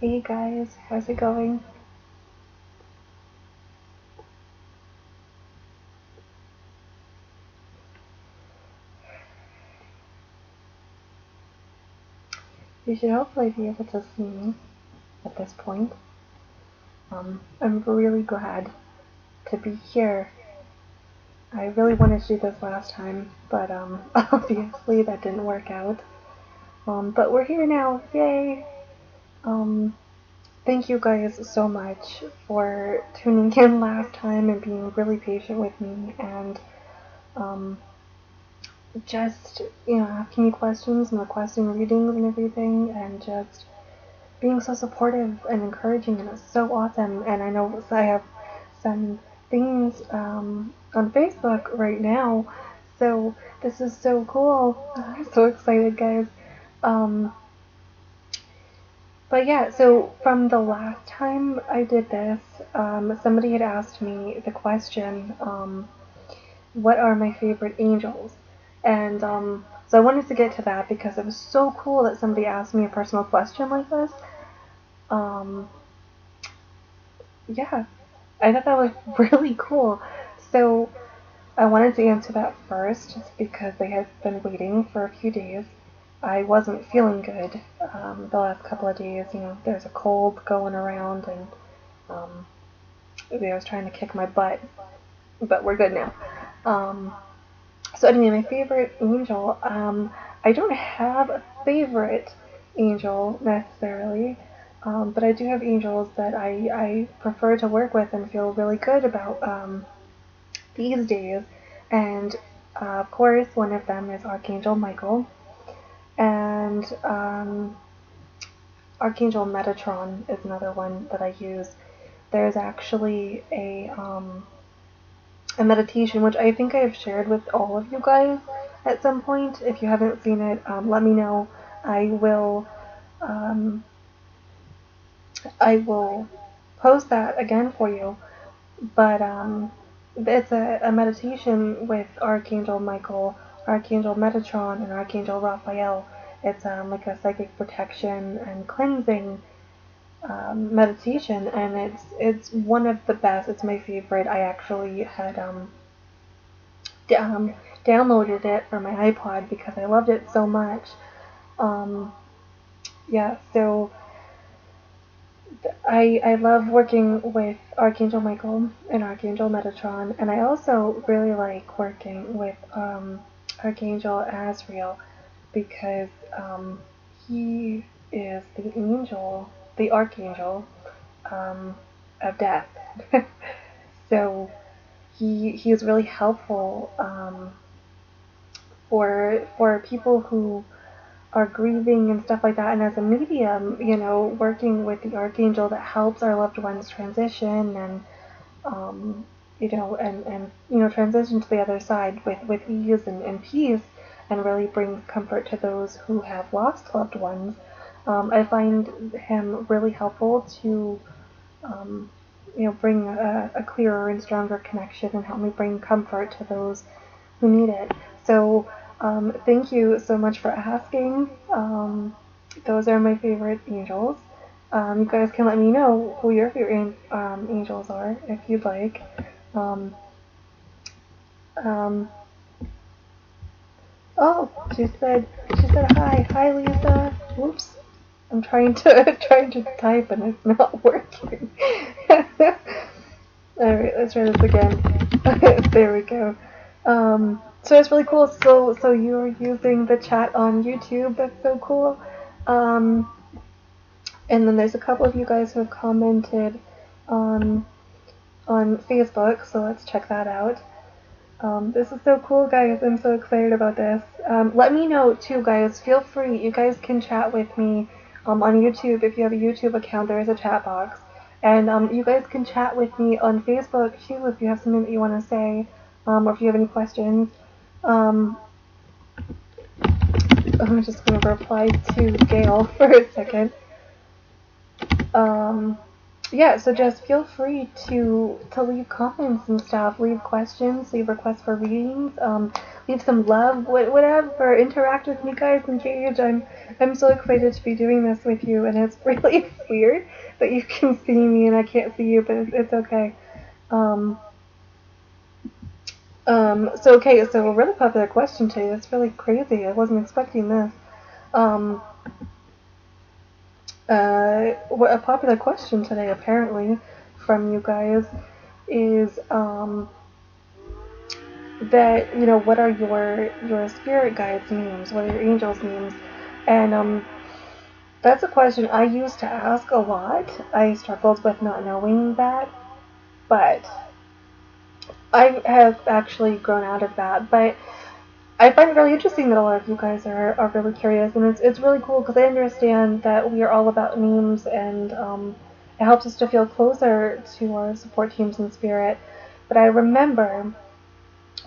Hey guys, how's it going? You should hopefully be able to see me at this point. I'm really glad to be here. I really wanted to do this last time, but obviously that didn't work out. But we're here now, yay! Um, Thank you guys so much for tuning in last time and being really patient with me and um, just asking me questions and requesting readings and everything and just being so supportive and encouraging, and it's so awesome. And I know I have some things on Facebook right now, so this is so cool. I'm so excited, guys. Um, but yeah, so from the last time I did this, somebody had asked me the question, what are my favorite angels? And so I wanted to get to that because it was so cool that somebody asked me a personal question like this. Um, yeah, I thought that was really cool. So I wanted to answer that first just because they had been waiting for a few days. I wasn't feeling good the last couple of days. There's a cold going around, and um, I was trying to kick my butt, but we're good now. Um, so anyway, my favorite angel. I don't have a favorite angel necessarily, but I do have angels that I prefer to work with and feel really good about these days. And of course, one of them is Archangel Michael, and Archangel Metatron is another one that I use. There's actually a meditation which I think I've shared with all of you guys at some point. If you haven't seen it, let me know. I will um, I will post that again for you. But it's a meditation with Archangel Michael, Archangel Metatron, and Archangel Raphael. It's like a psychic protection and cleansing meditation, and it's one of the best. It's my favorite. I actually had d- um, downloaded it for my iPod because I loved it so much. Um, yeah, so I love working with Archangel Michael and Archangel Metatron, and I also really like working with Archangel Azrael because he is the angel, the archangel um, of death. So he is really helpful for people who are grieving and stuff like that. And as a medium, working with the archangel that helps our loved ones transition and transition to the other side with ease and peace, and really brings comfort to those who have lost loved ones. I find him really helpful to um, bring a clearer and stronger connection and help me bring comfort to those who need it. So thank you so much for asking. Those are my favorite angels. You guys can let me know who your favorite angels are if you'd like. Um, um, oh, she said hi Lisa. Whoops, I'm trying to trying to type and it's not working. All right, let's try this again. There we go. So it's really cool. So you're using the chat on YouTube. That's so cool. Um, and then there's a couple of you guys who have commented on on Facebook. So let's check that out. This is so cool, guys. I'm so excited about this. Let me know too, guys. Feel free. You guys can chat with me on YouTube. If you have a YouTube account, there is a chat box. And you guys can chat with me on Facebook too if you have something that you want to say, or if you have any questions. Um, I'm just going to reply to Gail for a second. Um, yeah, so just feel free to leave comments and stuff, leave questions, leave requests for readings. leave some love, whatever. Interact with me, guys. Engage. I'm so excited to be doing this with you, and it's really weird that you can see me and I can't see you, but it's okay. So a really popular question today. That's really crazy. I wasn't expecting this. Um, a popular question today, apparently, from you guys is that, what are your spirit guides' names? What are your angels' names? And that's a question I used to ask a lot. I struggled with not knowing that, but I have actually grown out of that. But I find it really interesting that a lot of you guys are really curious, and it's really cool because I understand that we are all about names, and it helps us to feel closer to our support teams in spirit. But I remember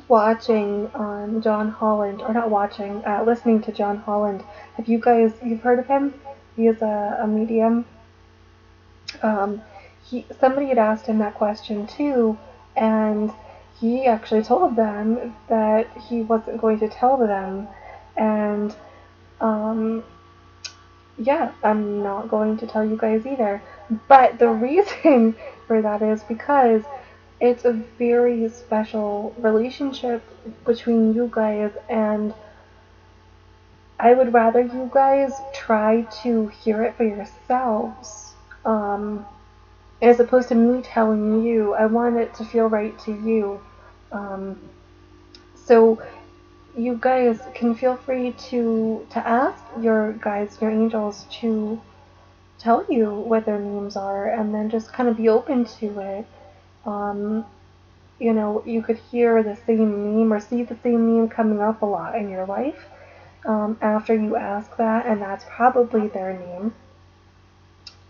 watching John Holland, or not watching, listening to John Holland. You've heard of him? He is a medium. Um, Somebody had asked him that question too, and he actually told them that he wasn't going to tell them, and um, yeah, I'm not going to tell you guys either. But the reason for that is because it's a very special relationship between you guys, and I would rather you guys try to hear it for yourselves. As opposed to me telling you. I want it to feel right to you. Um, so you guys can feel free to ask your guides, your angels, to tell you what their names are, and then just kind of be open to it. Um, you could hear the same name or see the same name coming up a lot in your life after you ask that, and that's probably their name.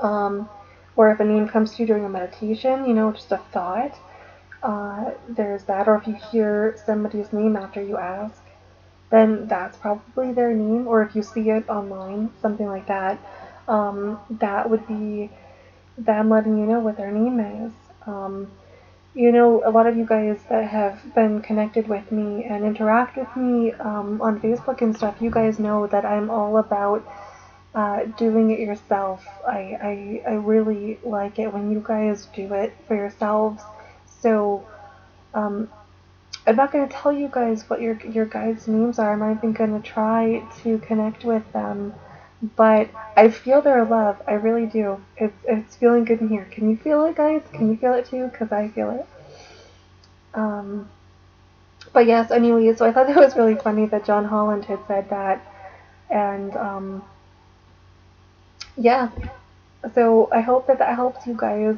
Um, or if a name comes to you during a meditation, just a thought, there's that. Or if you hear somebody's name after you ask, then that's probably their name. Or if you see it online, something like that, that would be them letting you know what their name is. A lot of you guys that have been connected with me and interact with me on Facebook and stuff, you guys know that I'm all about doing it yourself. I really like it when you guys do it for yourselves. So um, I'm not going to tell you guys what your guides' names are. I'm not even going to try to connect with them. But I feel their love. I really do. It's feeling good in here. Can you feel it, guys? Can you feel it too? Because I feel it. Um, but yes, anyway, so I thought that was really funny that John Holland had said that. And yeah, so I hope that helps you guys.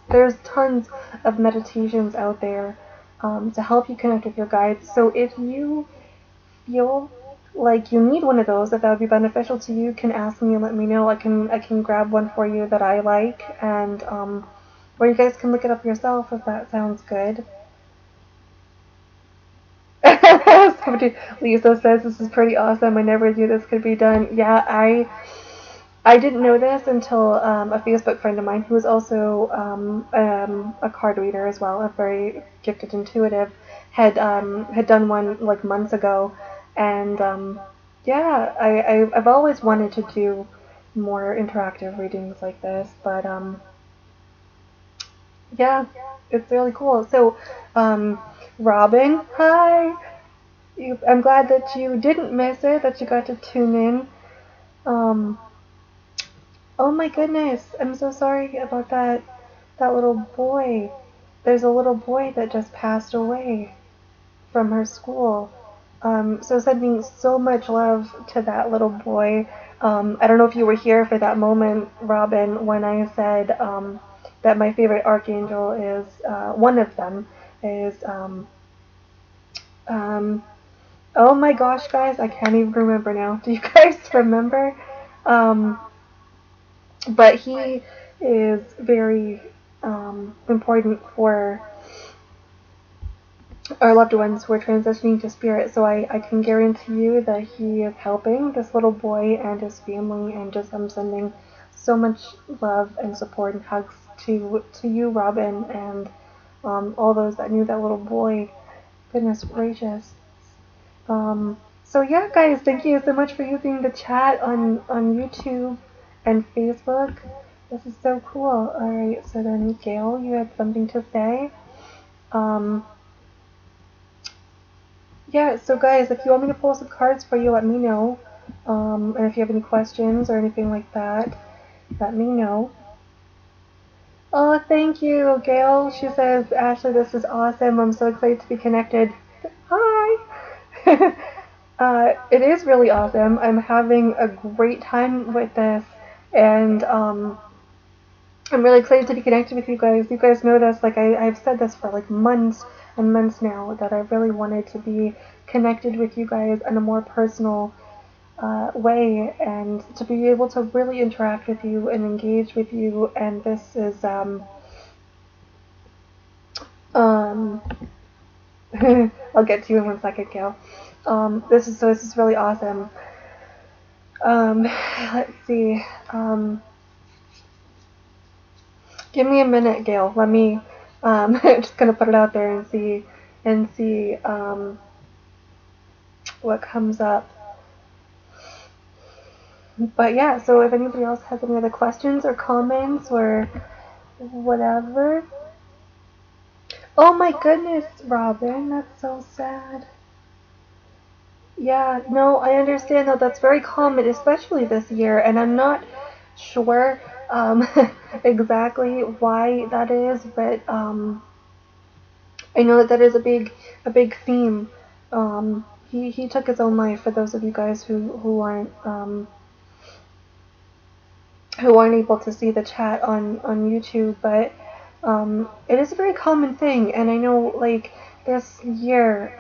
There's tons of meditations out there to help you connect with your guides. So if you feel like you need one of those, if that would be beneficial to you, can ask me and let me know. I can grab one for you that I like, and or you guys can look it up yourself if that sounds good. Lisa says this is pretty awesome. I never knew this could be done. Yeah, I didn't know this until a Facebook friend of mine who is also a card reader as well, a very gifted intuitive, had done one like months ago, and yeah, I've always wanted to do more interactive readings like this, but yeah, it's really cool. So, Robin, hi. I'm glad that you didn't miss it, that you got to tune in. Um, oh my goodness, I'm so sorry about that little boy. There's a little boy that just passed away from her school. So sending so much love to that little boy. I don't know if you were here for that moment, Robin, when I said that my favorite archangel is one of them is um, oh my gosh, guys, I can't even remember now. Do you guys remember? Um, but he is very important for our loved ones who are transitioning to spirit. So I can guarantee you that he is helping this little boy and his family, and just I'm sending so much love and support and hugs to you, Robin, and all those that knew that little boy. Goodness gracious. So yeah, guys, thank you so much for using the chat on YouTube and Facebook. This is so cool. Alright, so then Gail, you had something to say? Yeah, so guys, if you want me to pull some cards for you, let me know. And if you have any questions or anything like that, let me know. Oh, thank you, Gail. She says, Ashley, this is awesome. I'm so excited to be connected. Hi! It is really awesome. I'm having a great time with this, and I'm really excited to be connected with you guys. You guys know this, like I've said this for like months and months now, that I really wanted to be connected with you guys in a more personal way, and to be able to really interact with you and engage with you. And this is um I'll get to you in 1 second, Gail. This is really awesome. Let's see. Give me a minute, Gail. Let me. I'm just gonna put it out there and see what comes up. But yeah, so if anybody else has any other questions or comments or whatever. Oh my goodness, Robin, that's so sad. Yeah, no, I understand though. That's very common, especially this year, and I'm not sure exactly why that is, but I know that that is a big theme. He took his own life. For those of you guys who aren't able to see the chat on YouTube, but it is a very common thing, and I know like this year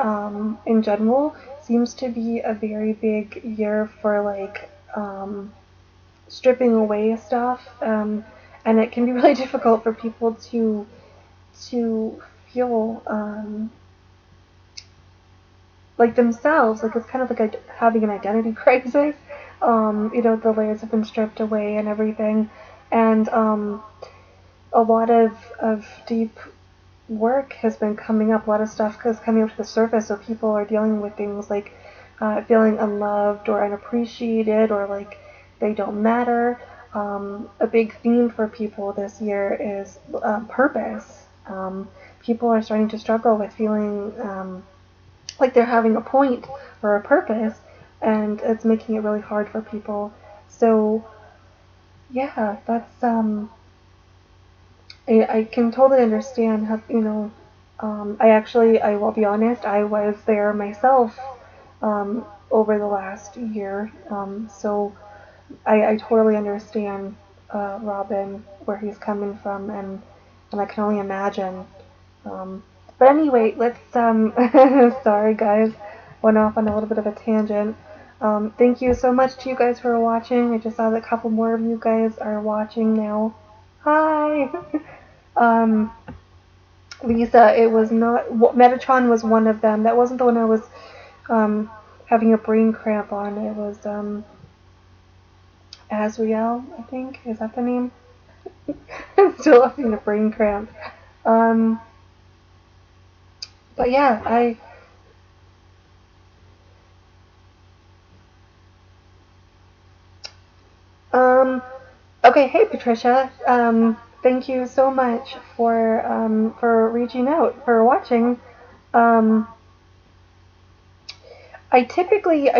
in general seems to be a very big year for like stripping away stuff, and it can be really difficult for people to feel like themselves. Like it's kind of like having an identity crisis. The layers have been stripped away and everything, and a lot of deep work has been coming up. A lot of stuff is coming up to the surface, so people are dealing with things like feeling unloved or unappreciated, or like they don't matter. A big theme for people this year is purpose. People are starting to struggle with feeling like they're having a point or a purpose, and it's making it really hard for people. So yeah, that's I can totally understand how, I will be honest, I was there myself over the last year. So I totally understand Robin, where he's coming from, and I can only imagine. Um, but anyway, let's, sorry guys, went off on a little bit of a tangent. Thank you so much to you guys for watching. I just saw that a couple more of you guys are watching now. Hi! um, Lisa, it was not, Metatron was one of them. That wasn't the one I was um, having a brain cramp on. It was Azriel, I think. Is that the name? I'm still having a brain cramp. Um, but yeah, okay, hey Patricia. Thank you so much for reaching out, for watching. Um, I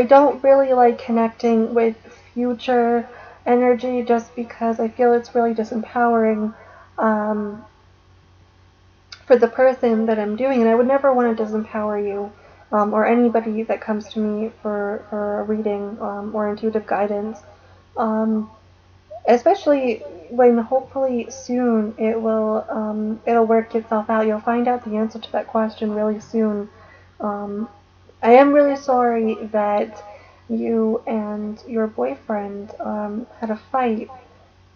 don't really like connecting with future energy, just because I feel it's really disempowering um, for the person that I'm doing, and I would never want to disempower you or anybody that comes to me for a reading or intuitive guidance. Um, Especially when hopefully soon it'll work itself out. You'll find out the answer to that question really soon. Um, I am really sorry that you and your boyfriend had a fight.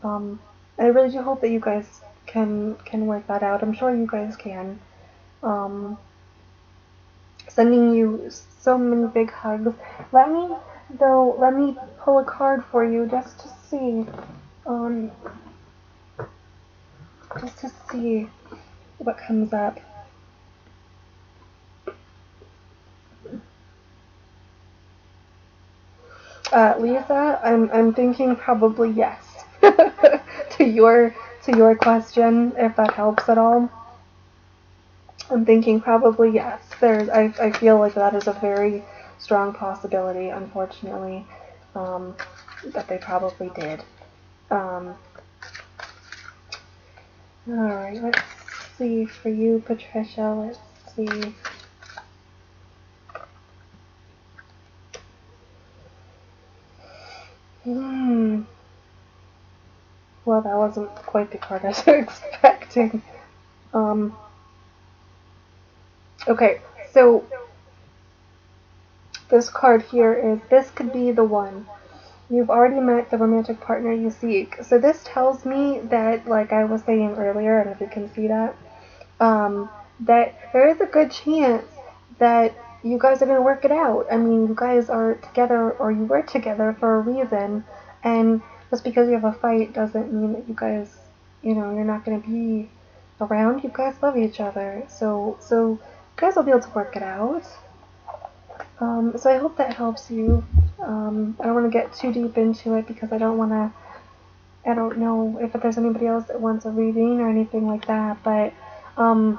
I really do hope that you guys can work that out. I'm sure you guys can. Um, Sending you so many big hugs. Let me pull a card for you just to see. Um, just to see what comes up. Lisa, I'm thinking probably yes to your question, if that helps at all. I'm thinking probably yes. I feel like that is a very strong possibility, unfortunately, that they probably did. Alright, let's see for you, Patricia. Let's see. Well, that wasn't quite the card I was expecting. Okay, so this card here is, this could be the one. You've already met the romantic partner you seek. So this tells me that, like I was saying earlier, and if you can see that, that there is a good chance that you guys are going to work it out. I mean, you guys are together, or you were together for a reason, and just because you have a fight doesn't mean that you guys, you're not going to be around. You guys love each other, so you guys will be able to work it out. So I hope that helps you. I don't want to get too deep into it because I don't know if there's anybody else that wants a reading or anything like that, but I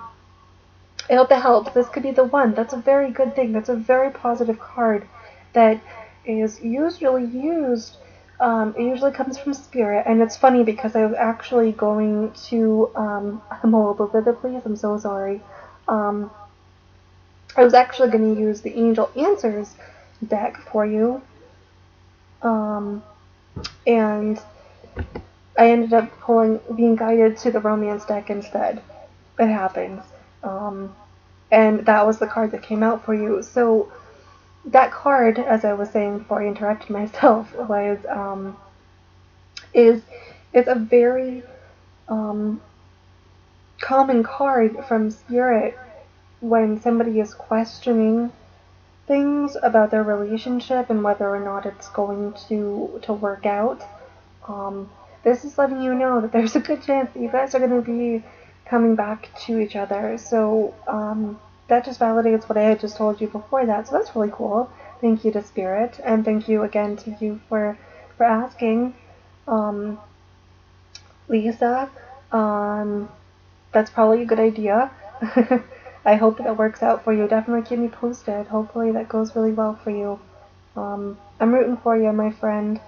hope that helps. This could be the one. That's a very good thing. That's a very positive card that is usually used. It usually comes from Spirit, and it's funny because I was actually going to, I'm a little bit, please, I'm so sorry. I was actually going to use the Angel Answers deck for you, and I ended up being guided to the Romance deck instead. It happens. And that was the card that came out for you. So that card, as I was saying before I interrupted myself, was is a very common card from Spirit when somebody is questioning things about their relationship and whether or not it's going to work out. This is letting you know that there's a good chance that you guys are going to be coming back to each other. So that just validates what I had just told you before that. So that's really cool. Thank you to Spirit, and thank you again to you for asking, Lisa. That's probably a good idea. I hope that works out for you. Definitely keep me posted. Hopefully that goes really well for you. I'm rooting for you, my friend.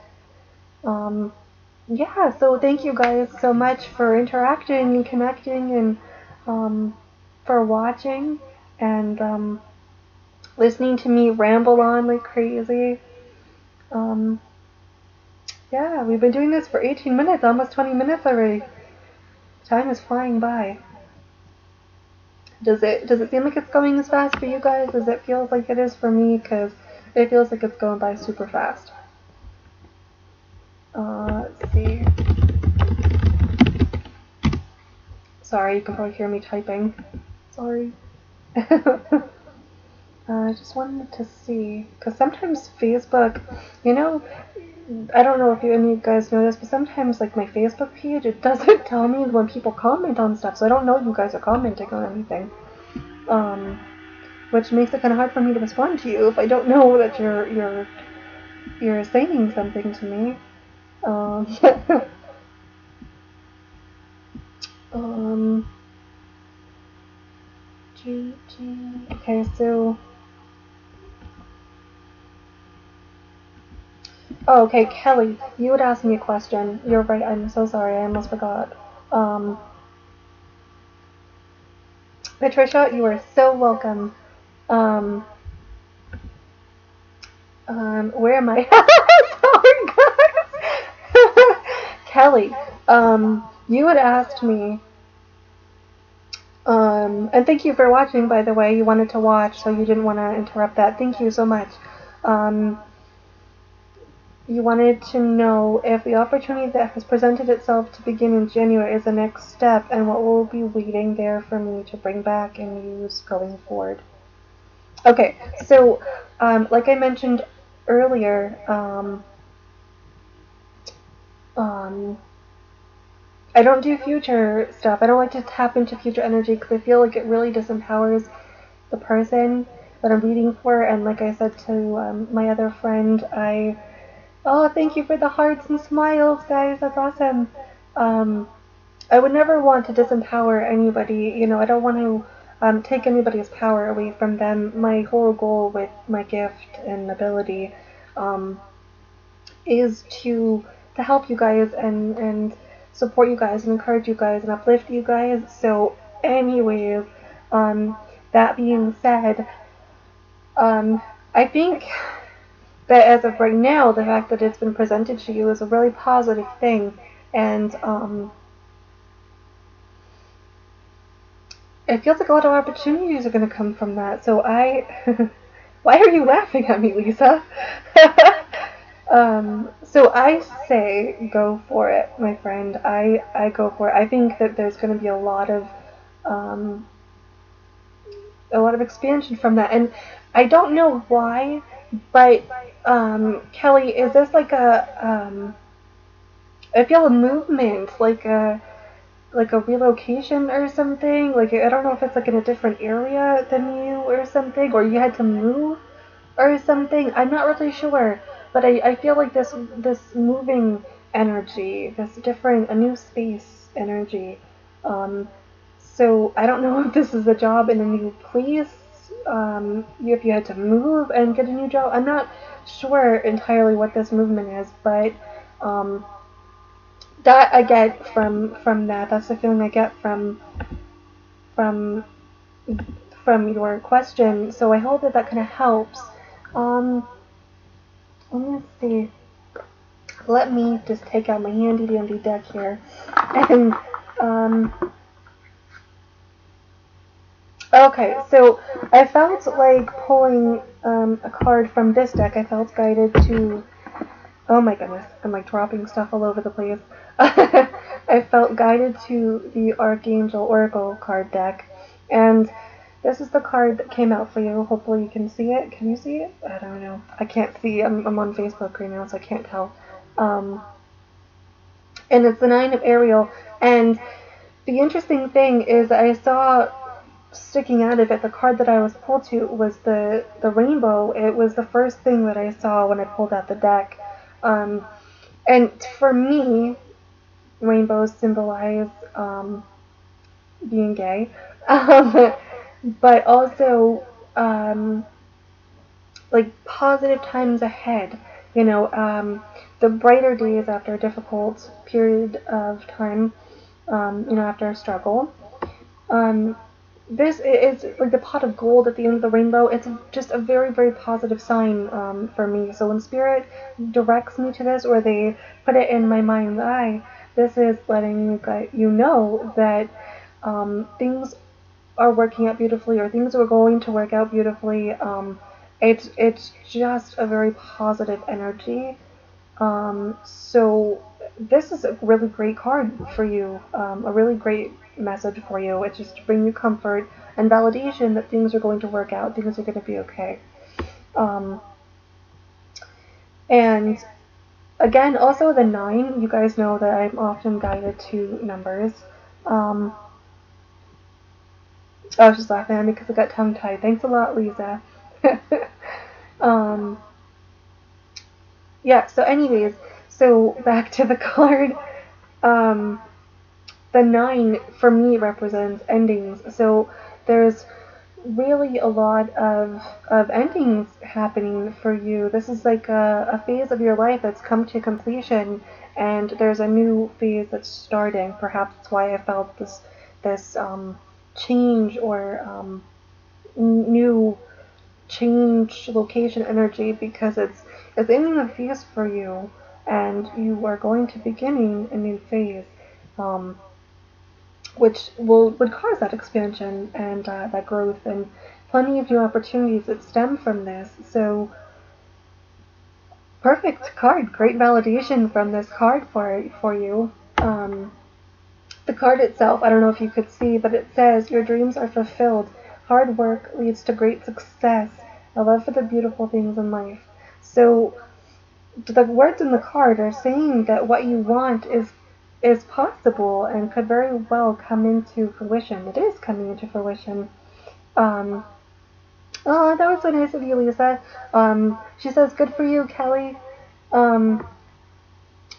Yeah, so thank you guys so much for interacting and connecting, and for watching and listening to me ramble on like crazy. Yeah, we've been doing this for 18 minutes, almost 20 minutes already. Time is flying by. Does it seem like it's going as fast for you guys as it feels like it is for me? Because it feels like it's going by super fast. Let's see. Sorry, you can probably hear me typing. Sorry. I just wanted to see, because sometimes Facebook, I don't know if any of you guys know this, but sometimes, like, my Facebook page, it doesn't tell me when people comment on stuff, so I don't know if you guys are commenting on anything. Which makes it kind of hard for me to respond to you if I don't know that you're saying something to me. Okay, so. Oh, okay, Kelly, you would ask me a question. You're right, I'm so sorry, I almost forgot. Patricia, you are so welcome. Where am I? Sorry, guys. Kelly, you had asked me, and thank you for watching, by the way. You wanted to watch, so you didn't want to interrupt that. Thank you so much. You wanted to know if the opportunity that has presented itself to begin in January is the next step, and what will be waiting there for me to bring back and use going forward. Okay, so like I mentioned earlier, I don't do future stuff. I don't like to tap into future energy because I feel like it really disempowers the person that I'm reading for. And like I said to my other friend, I Oh, thank you for the hearts and smiles, guys. That's awesome. Um, I would never want to disempower anybody. You know, I don't want to take anybody's power away from them. My whole goal with my gift and ability um, is to help you guys and support you guys and encourage you guys and uplift you guys. So, anyways, um, that being said, I think that as of right now, the fact that it's been presented to you is a really positive thing, and it feels like a lot of opportunities are going to come from that. So I, why are you laughing at me, Lisa? So I say go for it, my friend. I go for it. I think that there's going to be um, a lot of expansion from that, and I don't know why, but Kelly, is this like I feel a movement, like a relocation or something. Like I don't know if it's like in a different area than you or something, or you had to move or something. I'm not really sure, but I feel like this moving energy, this different a new space energy. Um, so I don't know if this is a job in a new place. If you had to move and get a new job, I'm not sure entirely what this movement is, but um, that I get from that. That's the feeling I get from from your question. So I hope that that kind of helps. Um, let me see. Let me just take out my handy dandy deck here, and um, okay. So I felt like pulling a card from this deck. I felt guided to. Oh my goodness, I'm like dropping stuff all over the place. I felt guided to the Archangel Oracle card deck, and this is the card that came out for you. Hopefully you can see it. Can you see it? I don't know. I can't see. I'm on Facebook right now, so I can't tell. Um, and it's the Nine of Ariel. And the interesting thing is I saw sticking out of it, the card that I was pulled to was the rainbow. It was the first thing that I saw when I pulled out the deck. Um, and for me, rainbows symbolize being gay, um, but also um, like positive times ahead. You know, the brighter days after a difficult period of time. You know, after a struggle. Um, this is like the pot of gold at the end of the rainbow. It's just a very, very positive sign for me. So when spirit directs me to this, or they put it in my mind's eye, this is letting you know that things are working out beautifully, or things are going to work out beautifully. It's just a very positive energy. So this is a really great card for you, a really great message for you. It's just to bring you comfort and validation that things are going to work out, things are going to be okay. Um, and again, also the 9, you guys know that I'm often guided to numbers. Um, I was just laughing at me because I got tongue tied. Thanks a lot, Lisa. um, yeah, so anyways, so back to the card. Um, the 9 for me represents endings. So there's really a lot of endings happening for you. This is like a phase of your life that's come to completion, and there's a new phase that's starting. Perhaps that's why I felt this change, or new change location energy, because it's ending a phase for you, and you are going to beginning a new phase. Um, which would cause that expansion and that growth, and plenty of new opportunities that stem from this. So perfect card, great validation from this card for you. The card itself, I don't know if you could see, but it says your dreams are fulfilled. Hard work leads to great success. A love for the beautiful things in life. So the words in the card are saying that what you want is possible and could very well come into fruition. It is coming into fruition. Um, oh, that was so nice of you, Lisa. She says, "Good for you, Kelly." Um,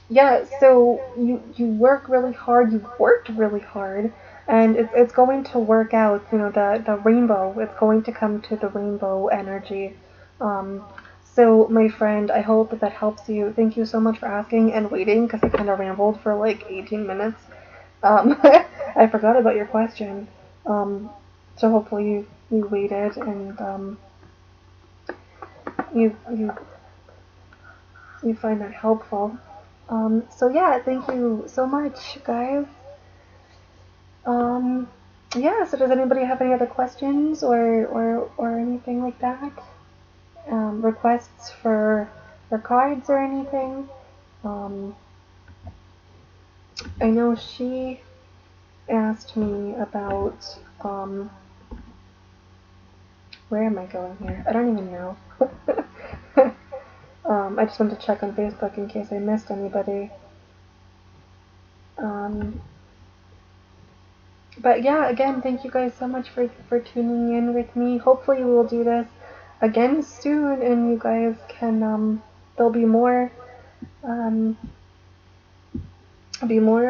yeah, so you work really hard, you've worked really hard, and it's going to work out, the rainbow, it's going to come to the rainbow energy. Um, so my friend, I hope that helps you. Thank you so much for asking and waiting, because I kind of rambled for like 18 minutes. I forgot about your question. Um, so hopefully you waited and you you you find that helpful. So yeah, thank you so much, guys. Um, yeah. So does anybody have any other questions or anything like that? Requests for cards or anything? Um, I know she asked me about where am I going here? I don't even know. I just wanted to check on Facebook in case I missed anybody. Um, but yeah, again, thank you guys so much for tuning in with me. Hopefully, we will do this again soon, and you guys can there'll um, be more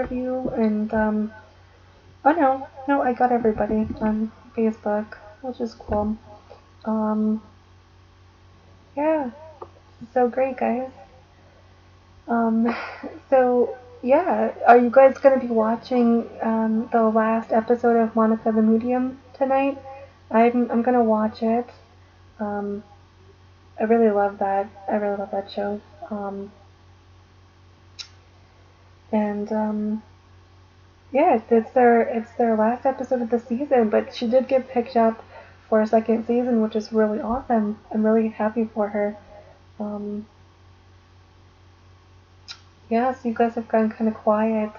of you. And oh no, I got everybody on Facebook, which is cool. Um, yeah, so great, guys. Um, so yeah, are you guys gonna be watching the last episode of Monica the Medium tonight? I'm gonna watch it. Um, I really love that. I really love that show. And yeah, it's their last episode of the season, but she did get picked up for a second season, which is really awesome. I'm really happy for her. Um, yeah, so you guys have gone kind of quiet.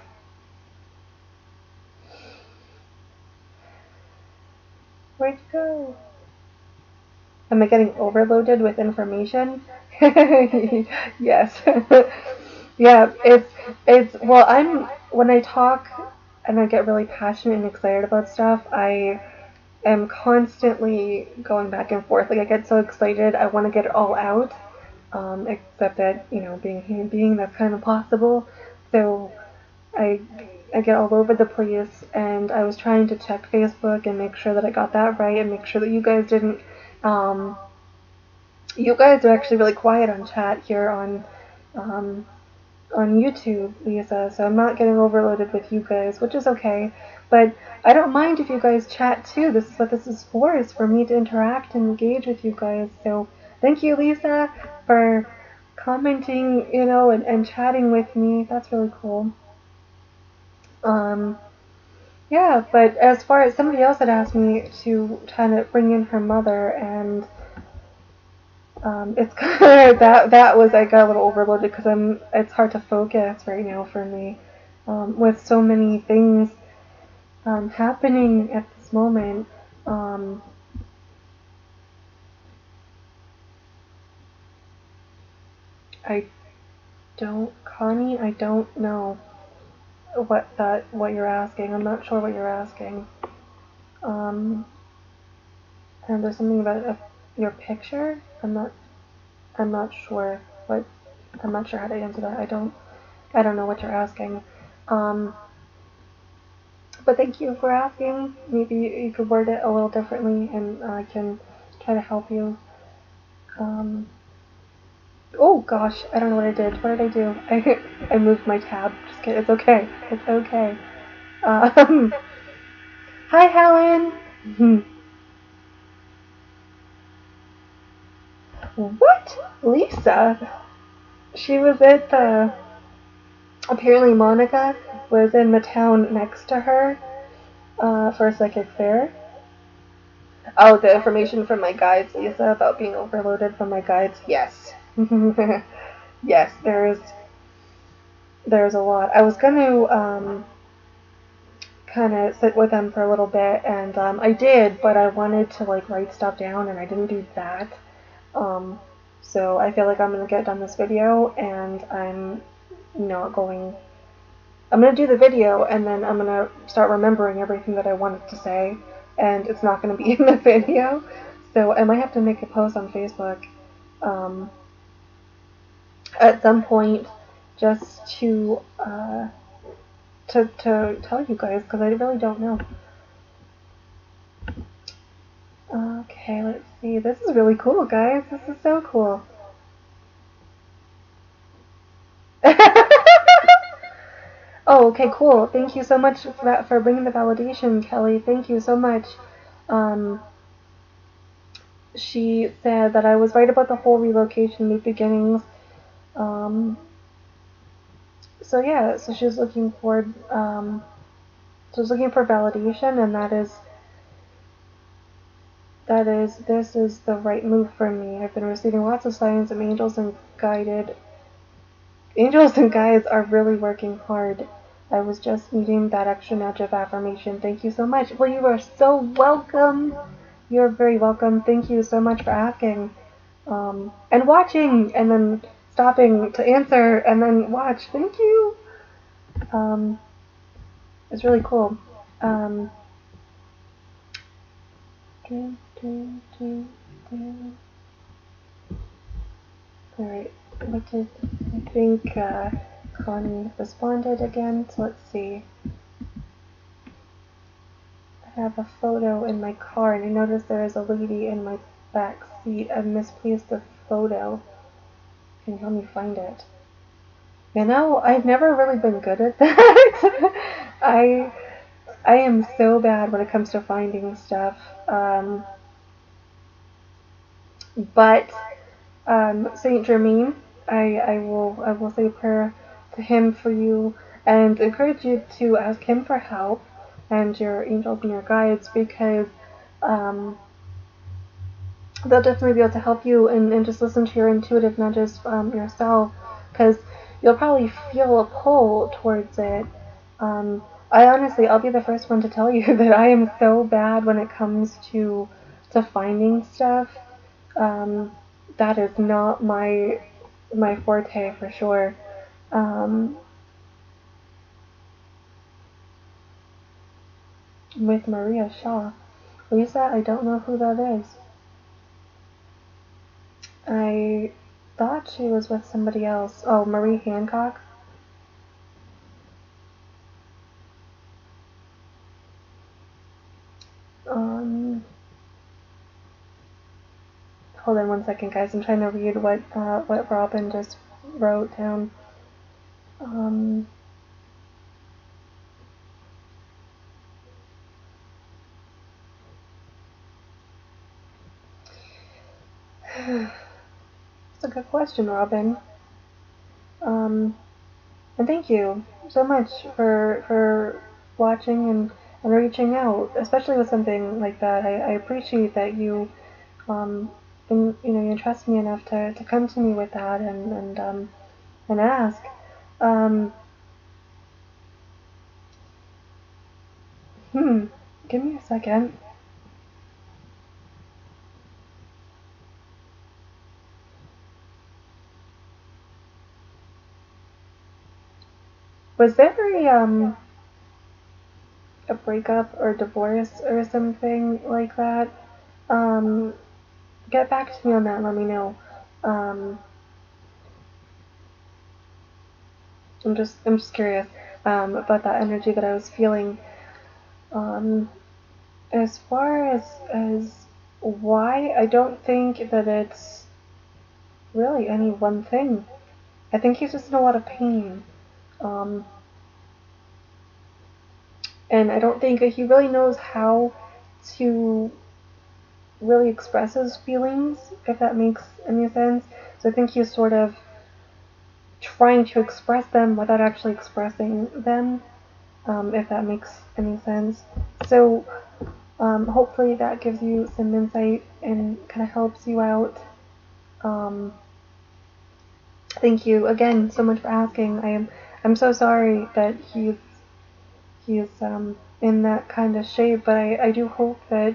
Where'd you go? Am I getting overloaded with information? Yes. Yeah, it's well, I'm when I talk and I get really passionate and excited about stuff, I am constantly going back and forth. Like I get so excited, I want to get it all out. Except that, being a human being, that's kind of impossible. So I I get all over the place, and I was trying to check Facebook and make sure that I got that right, and make sure that you guys didn't. Um, you guys are actually really quiet on chat here um, on YouTube, Lisa. So I'm not getting overloaded with you guys, which is okay. But I don't mind if you guys chat too. This is what this is for me to interact and engage with you guys. So thank you, Lisa, for commenting, and chatting with me. That's really cool. Um, yeah, but as far as somebody else had asked me to kind of bring in her mother, and it's kind of that was I got a little overloaded because it's hard to focus right now for me with so many things happening at this moment. Um, I Connie, I don't know what you're asking. I'm not sure what you're asking. Um, and there's something about your picture. I'm not sure what. I'm not sure how to answer that. I don't know what you're asking. Um, but thank you for asking. Maybe you could word it a little differently, and I can try to help you. Um, oh gosh, I don't know what I did. What did I do? I moved my tab. Just kidding. It's okay. It's okay. Um, hi, Helen. What? Lisa? She was at the. Apparently, Monica was in the town next to her for a psychic fair. Oh, the information from my guides, Lisa, about being overloaded from my guides. Yes, yes, there's a lot. I was gonna kind of sit with them for a little bit, and I did, but I wanted to like write stuff down, and I didn't do that. Um, so I feel like I'm gonna get done this video, and I'm not going. I'm gonna do the video, and then I'm gonna start remembering everything that I wanted to say, and it's not gonna be in the video. So I might have to make a post on Facebook. Um, at some point, just to tell you guys, because I really don't know. Okay, let's see. This is really cool, guys. This is so cool. Oh, okay, cool. Thank you so much for bringing the validation, Kelly. Thank you so much. Um, she said that I was right about the whole relocation, new beginnings. Um, so yeah, so she was looking for validation, and this is the right move for me. I've been receiving lots of signs that angels and guides are really working hard. I was just needing that extra nudge of affirmation. Thank you so much. Well, you are so welcome. You're very welcome. Thank you so much for asking. And watching, and then stopping to answer, and then watch. Thank you. Um, it's really cool. Um, Alright, I think Connie responded again, so let's see. I have a photo in my car, and I noticed there is a lady in my back seat. I've misplaced the photo. Can you help me find it? You know, I've never really been good at that. I am so bad when it comes to finding stuff. But Saint Germain, I will say a prayer to him for you and encourage you to ask him for help and your angels and your guides, because um, they'll definitely be able to help you, and just listen to your intuitive nudges yourself, because you'll probably feel a pull towards it. Um, I'll be the first one to tell you that I am so bad when it comes to finding stuff. Um, that is not my forte for sure. Um, with Maria Shaw. Lisa, I don't know who that is. I thought she was with somebody else. Oh, Marie Hancock. Um, Hold on one second, guys. I'm trying to read what Robin just wrote down. Um, It's a good question, Robin. And thank you so much for watching and reaching out, especially with something like that. I appreciate that you and you trust me enough to come to me with that and ask. Um, hmm, Give me a second. Was there a breakup or divorce or something like that? Um, get back to me on that and let me know. Um, I'm just curious about that energy that I was feeling. Um, as far as why, I don't think that it's really any one thing. I think he's just in a lot of pain. Um, and I don't think that he really knows how to really express his feelings, if that makes any sense. So I think he's sort of trying to express them without actually expressing them, if that makes any sense. So hopefully that gives you some insight and kind of helps you out. Um, Thank you again so much for asking. I'm so sorry that he's in that kind of shape, but I do hope that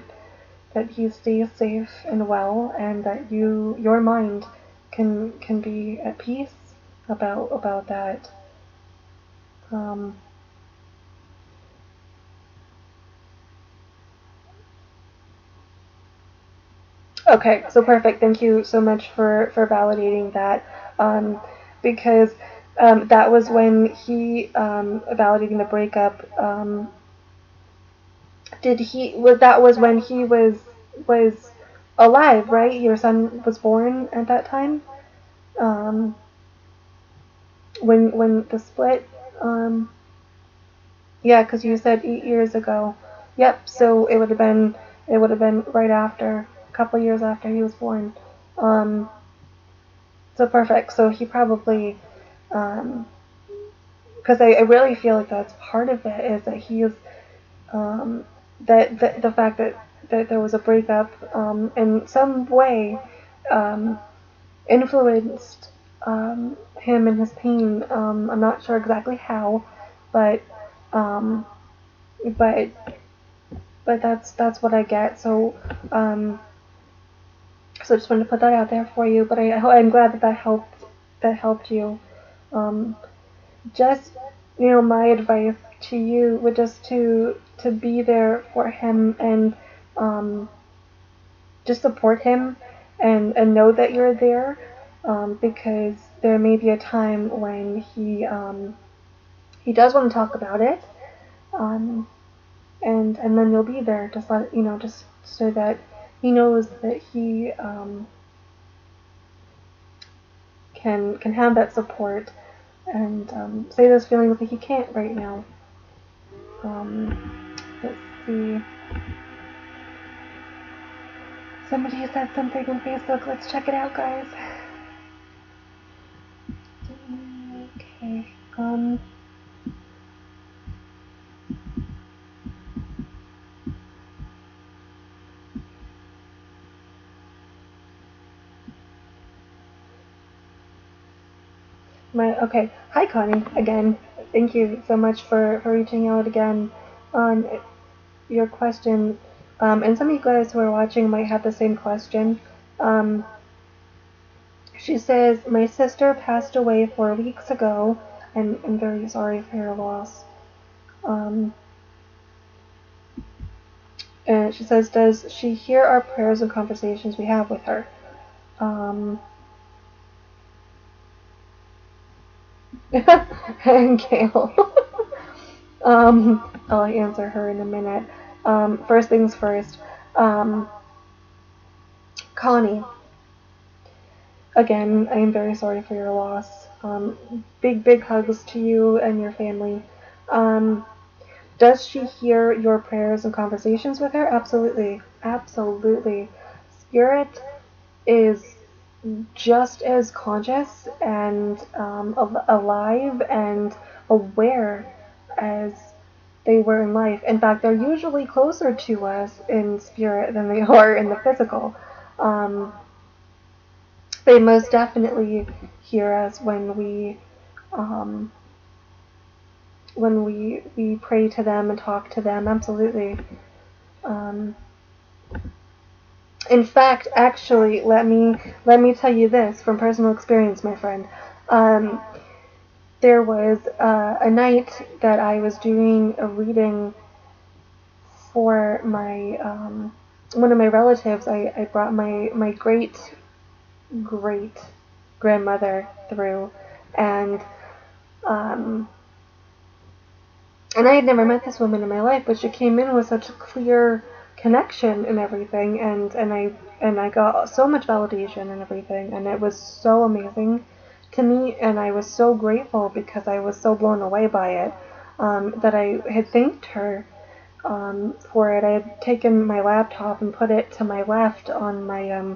he stays safe and well, and that your mind can be at peace about that. Um, okay, so perfect. Thank you so much for validating that. Um, because that was when he validating the breakup. Did he? That was when he was alive, right? Your son was born at that time. Um, when the split. Yeah, because you said 8 years ago. Yep. So it would have been right after, a couple years after he was born. Um, so perfect. So he probably, because I really feel like that's part of it, is that he is, um, that the fact that there was a breakup in some way um, influenced him and his pain. I'm not sure exactly how, but um, but but that's what I get. So I just wanted to put that out there for you. But I'm glad that helped you. Um, just my advice to you would just to be there for him and um, just support him and know that you're there, because there may be a time when he does want to talk about it, um, and then you'll be there, just so that he knows that he can have that support and say those feelings that he can't right now. Let's see. Somebody said something on Facebook. Let's check it out, guys. Okay. Okay. Hi, Connie. Again, thank you so much for reaching out again on your question. And some of you guys who are watching might have the same question. Um, she says, my sister passed away 4 weeks ago, and I'm very sorry for her loss. And she says, does she hear our prayers and conversations we have with her? And Gail. I'll answer her in a minute. First things first. Connie, again, I am very sorry for your loss. Big hugs to you and your family. Does she hear your prayers and conversations with her? Absolutely. Absolutely. Spirit is just as conscious and alive and aware as they were in life. In fact, they're usually closer to us in spirit than they are in the physical. They most definitely hear us um, when we pray to them and talk to them. Absolutely. Um, in fact, actually, let me tell you this from personal experience, my friend. There was a night that I was doing a reading for my one of my relatives. I brought my great grandmother through, and um, and I had never met this woman in my life, but she came in with such a clear connection and everything, and I got so much validation and everything, and it was so amazing to me, and I was so grateful because I was so blown away by it, that I had thanked her for it. I had taken my laptop and put it to my left on my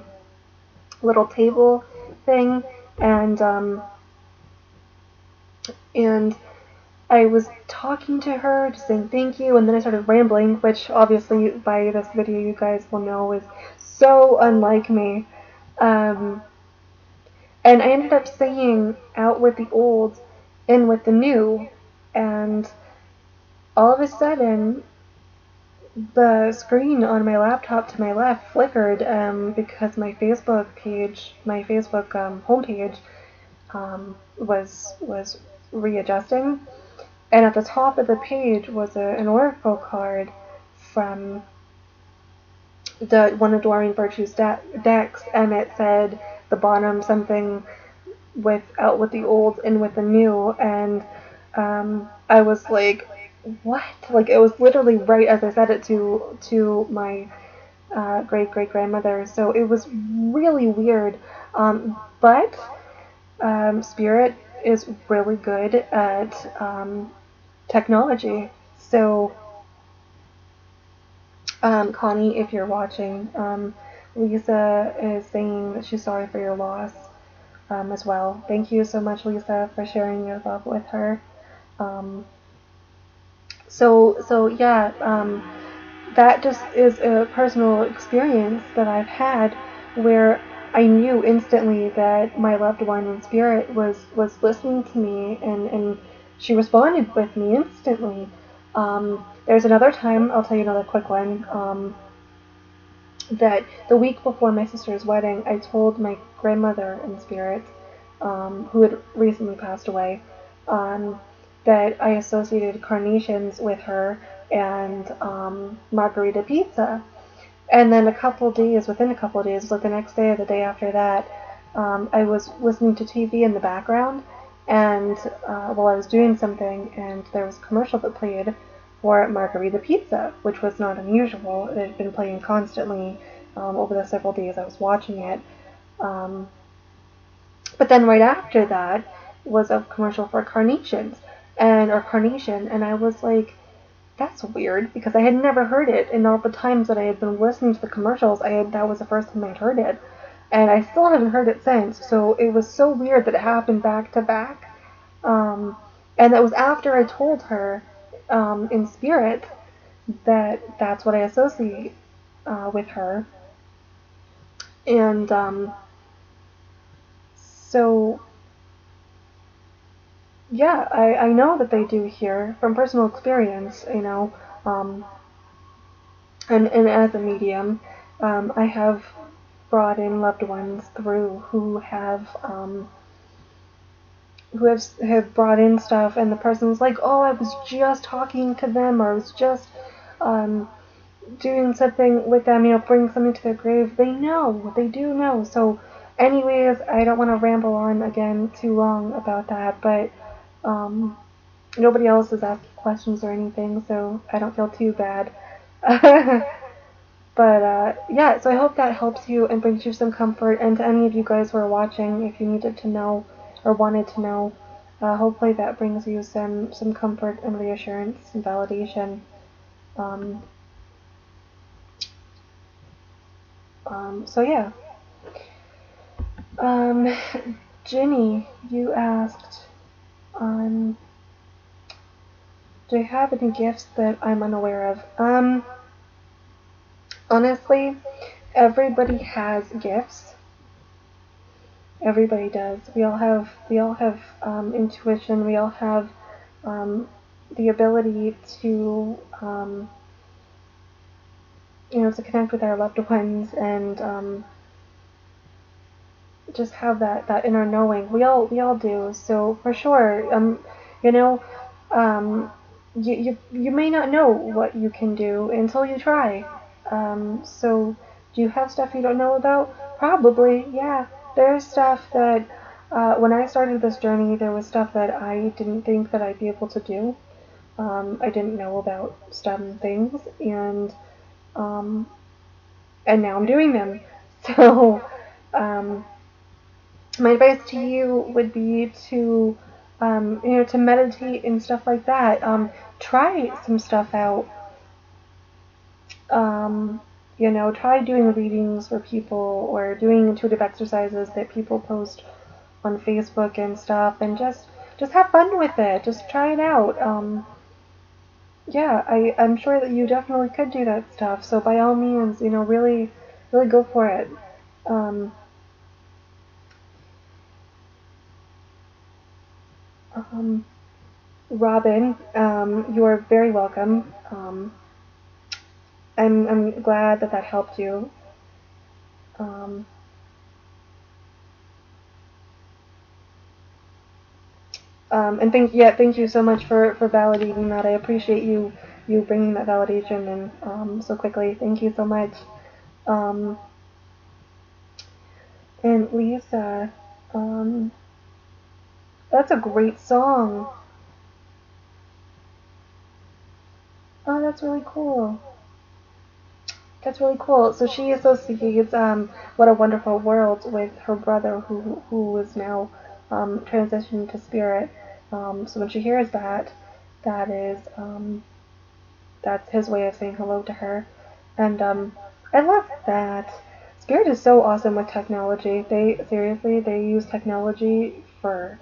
little table thing, and and I was talking to her, just saying thank you, and then I started rambling, which obviously by this video you guys will know is so unlike me. Um, and I ended up saying out with the old, in with the new, and all of a sudden the screen on my laptop to my left flickered because my Facebook homepage was readjusting. And at the top of the page was an oracle card from one of Doreen Virtue's decks, and it said the bottom something with the old and with the new, and I was like, what? Like, it was literally right as I said it to my great great grandmother. So it was really weird. But Spirit is really good at technology. So Connie, if you're watching, Lisa is saying that she's sorry for your loss as well. Thank you so much, Lisa, for sharing your love with her. Um, so yeah, that just is a personal experience that I've had where I knew instantly that my loved one in spirit was listening to me, and she responded with me instantly. There's another time, I'll tell you another quick one, that the week before my sister's wedding, I told my grandmother in spirit, who had recently passed away, that I associated carnations with her and margarita pizza. And then within a couple of days, like the next day or the day after that, I was listening to TV in the background, and while I was doing something, and there was a commercial that played for margarita pizza, which was not unusual. It had been playing constantly over the several days I was watching it. Um, but then right after that was a commercial for carnations or carnation, and I was like, that's weird, because I had never heard it, and all the times that I had been listening to the commercials, that was the first time I'd heard it, and I still haven't heard it since. So it was so weird that it happened back to back, and that was after I told her in spirit that that's what I associate with her, and so yeah, I know that they do here from personal experience, um, and as a medium, I have brought in loved ones through who have brought in stuff, and the person's like, oh, I was just talking to them, or I was just um, doing something with them, bring something to their grave. They do know. So, anyways, I don't want to ramble on again too long about that, but um, nobody else is asking questions or anything, so I don't feel too bad. But yeah, so I hope that helps you and brings you some comfort. And to any of you guys who are watching, if you needed to know or wanted to know, hopefully that brings you some comfort and reassurance and validation. Um, so yeah. Um, Ginny, you asked, um, do I have any gifts that I'm unaware of? Honestly, everybody has gifts. Everybody does. We all have intuition. We all have the ability to to connect with our loved ones, and just have that inner knowing. We all do. So for sure, you know, um, you may not know what you can do until you try. So do you have stuff you don't know about? Probably, yeah. There's stuff that when I started this journey, there was stuff that I didn't think that I'd be able to do. I didn't know about some things, um, and now I'm doing them. So, um, my advice to you would be to meditate and stuff like that. Try some stuff out. Um, try doing readings for people, or doing intuitive exercises that people post on Facebook and stuff, and just have fun with it. Just try it out. Yeah, I'm sure that you definitely could do that stuff. So by all means, really, really go for it. Um, um, Robin, you are very welcome. I'm glad that helped you. Um, and thank you so much for validating that. I appreciate you bringing that validation in so quickly. Thank you so much. Um, and Lisa, um, That's a great song. Oh, that's really cool. That's really cool. So she associates What a Wonderful World with her brother who is now transitioned to spirit. So when she hears that, that is that's his way of saying hello to her. And I love that. Spirit is so awesome with technology. They seriously they use technology for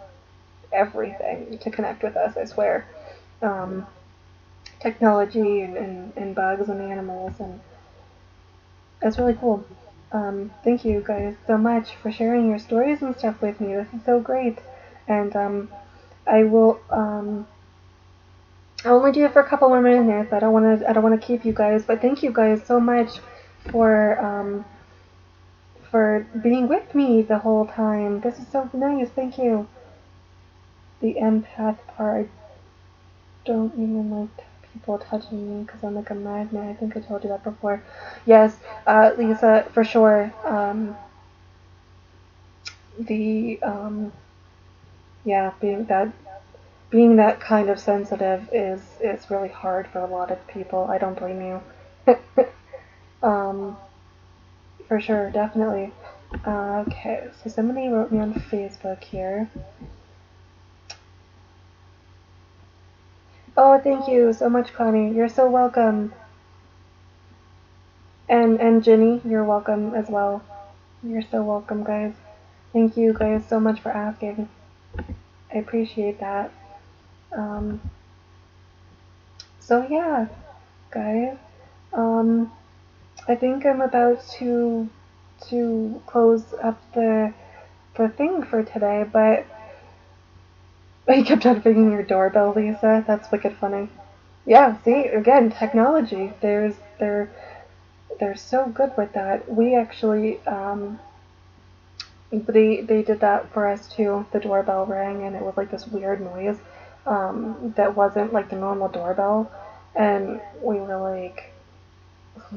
everything to connect with us, I swear. Um, technology and bugs and animals, and that's really cool. Thank you guys so much for sharing your stories and stuff with me. This is so great. And I will I'll only do it for a couple more minutes. I don't wanna keep you guys, but thank you guys so much for being with me the whole time. This is so nice. Thank you. The empath part. I don't even like people touching me because I'm like a magnet. I think I told you that before. Yes, Lisa, for sure. The yeah, being that kind of sensitive is really hard for a lot of people. I don't blame you. um, for sure, definitely. Okay, so somebody wrote me on Facebook here. Oh, thank you so much, Connie. You're so welcome. And Jenny, you're welcome as well. You're so welcome, guys. Thank you guys so much for asking. I appreciate that. Um, so yeah, guys. Um, I think I'm about to close up the thing for today, but I kept on ringing your doorbell, Lisa. That's wicked funny. Yeah, see, again, technology. They're so good with that. We actually they did that for us too. The doorbell rang and it was like this weird noise that wasn't like the normal doorbell, and we were like,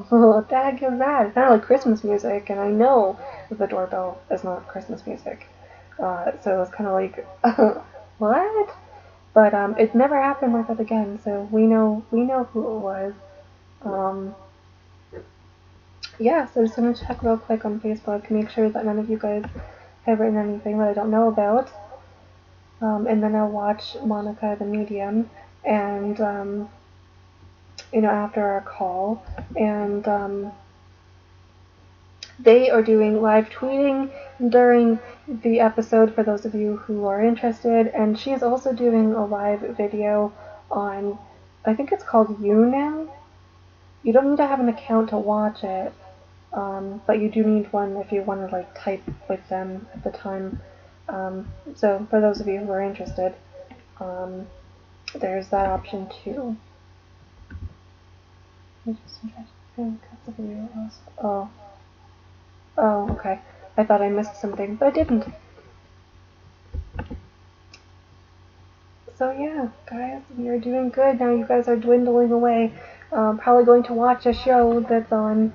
what the heck is that? It sounded like Christmas music, and I know the doorbell is not Christmas music. So it was kind of like, what? But it never happened like that again. So we know who it was. Um, yeah. So just gonna check real quick on Facebook, make sure that none of you guys have written anything that I don't know about. And then I'll watch Monica the Medium, and after our call, and they are doing live tweeting during the episode for those of you who are interested, and she's also doing a live video on, I think it's called YouNow. You don't need to have an account to watch it, but you do need one if you want to like type with them at the time. So for those of you who are interested, um, there's that option too. Oh, oh, okay. I thought I missed something, but I didn't. So yeah, guys, we are doing good now. You guys are dwindling away. Probably going to watch a show that's on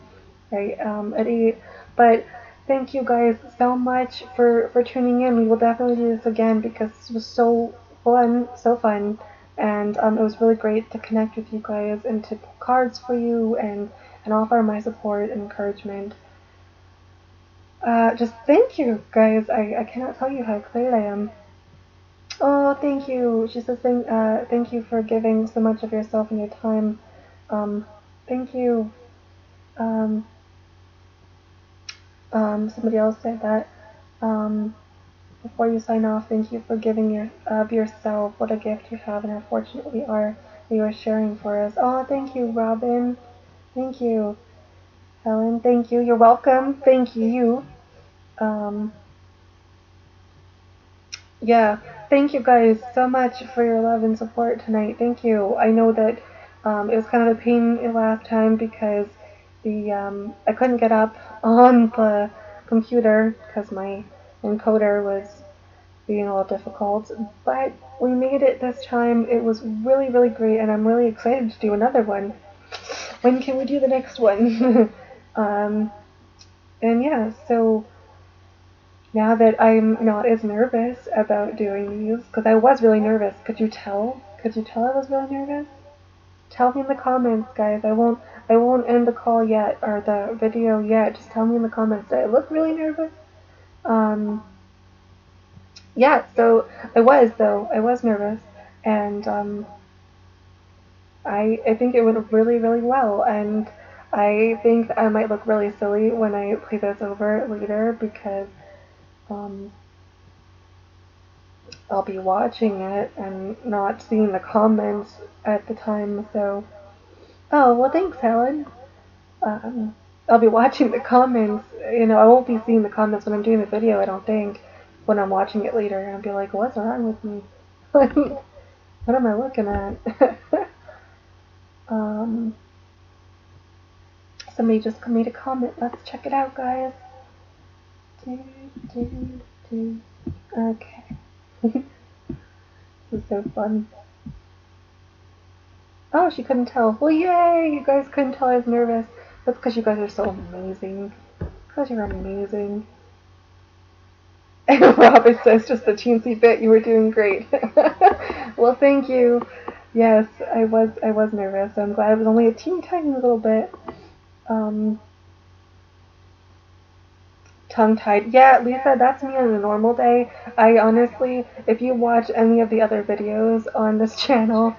right at 8. But thank you guys so much for tuning in. We will definitely do this again because this was so fun, and it was really great to connect with you guys and to pull cards for you and offer my support and encouragement. Just thank you guys. I cannot tell you how excited I am. Oh, thank you. She says, thank you for giving so much of yourself and your time. Um, thank you. Um, somebody else said that. Um, before you sign off, thank you for giving of yourself. What a gift you have, and how fortunate we are that you are sharing for us. Oh, thank you, Robin. Thank you, Helen. Thank you. You're welcome. Thank you. Um, Yeah, thank you guys so much for your love and support tonight. Thank you. I know that it was kind of a pain last time because the I couldn't get up on the computer because my encoder was being a little difficult, but we made it this time. It was really, really great, and I'm really excited to do another one. When can we do the next one? um, and yeah, so now that I'm not as nervous about doing these, because I was really nervous. Could you tell? Could you tell I was really nervous? Tell me in the comments, guys. I won't end the call yet or the video yet. Just tell me in the comments. Did I look really nervous? Um, yeah. So I was though. I was nervous, and I think it went really well, and I think I might look really silly when I play this over later because um, I'll be watching it and not seeing the comments at the time. So, oh well, thanks, Helen. Um, I'll be watching the comments. You know, I won't be seeing the comments when I'm doing the video. I don't think when I'm watching it later, I'll be like, what's wrong with me? What am I looking at? um, Somebody just made a comment. Let's check it out, guys. Okay. This is so fun. Oh, she couldn't tell. Well, yay! You guys couldn't tell I was nervous. That's because you guys are so amazing. Because you're amazing. And Robert says, just a teensy bit, you were doing great. Well, thank you. Yes, I was nervous. I'm glad it was only a teeny tiny little bit. Tongue-tied. Yeah, Lisa, that's me on a normal day. I honestly, if you watch any of the other videos on this channel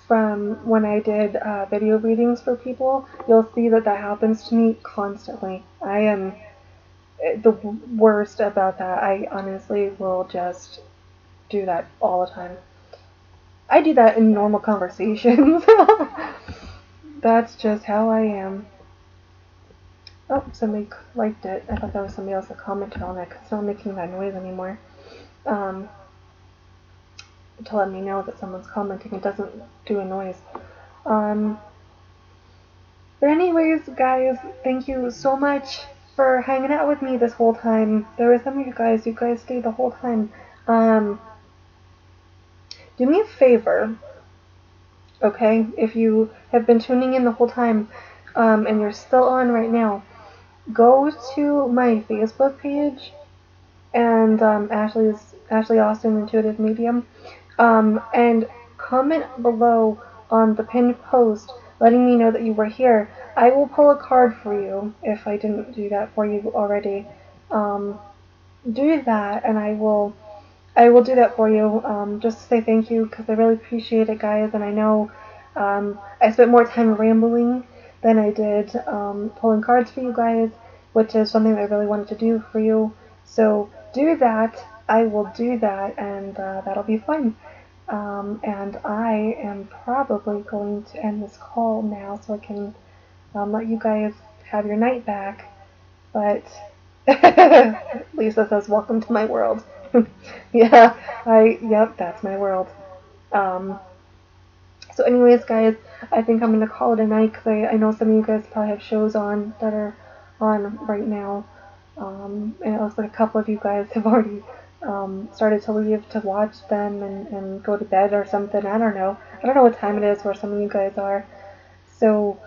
from when I did video readings for people, you'll see that that happens to me constantly. I am the worst about that. I honestly will just do that all the time. I do that in normal conversations. That's just how I am. Oh, somebody liked it. I thought that was somebody else that commented on it because it's not making that noise anymore. Um, to let me know that someone's commenting, it doesn't do a noise. But anyways, guys, thank you so much for hanging out with me this whole time. There were some of you guys stayed the whole time. Do me a favor, okay? If you have been tuning in the whole time, and you're still on right now, go to my Facebook page and Ashley Austin Intuitive Medium, and comment below on the pinned post letting me know that you were here. I will pull a card for you if I didn't do that for you already. Do that, and I will do that for you, just to say thank you because I really appreciate it, guys. And I know I spent more time rambling than I did pulling cards for you guys, which is something that I really wanted to do for you. So do that. I will do that, and that'll be fun. And I am probably going to end this call now so I can let you guys have your night back. But Lisa says, "Welcome to my world." Yeah, yep, that's my world. Um, so anyways, guys, I think I'm gonna call it a night because I know some of you guys probably have shows on that are on right now. And it looks like a couple of you guys have already started to leave to watch them and go to bed or something. I don't know. I don't know what time it is where some of you guys are. So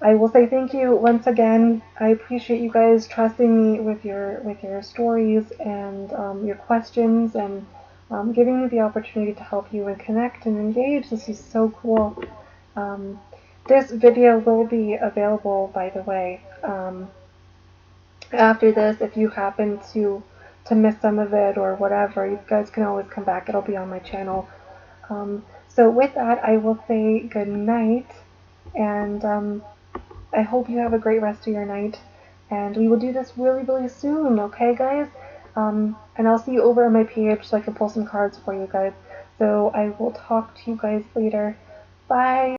I will say thank you once again. I appreciate you guys trusting me with your stories and your questions and giving me the opportunity to help you and connect and engage. This is so cool. This video will be available, by the way, after this. If you happen to miss some of it or whatever, you guys can always come back. It'll be on my channel. So with that, I will say good night, and I hope you have a great rest of your night, and we will do this really soon, okay, guys? And I'll see you over on my page so I can pull some cards for you guys. So I will talk to you guys later. Bye!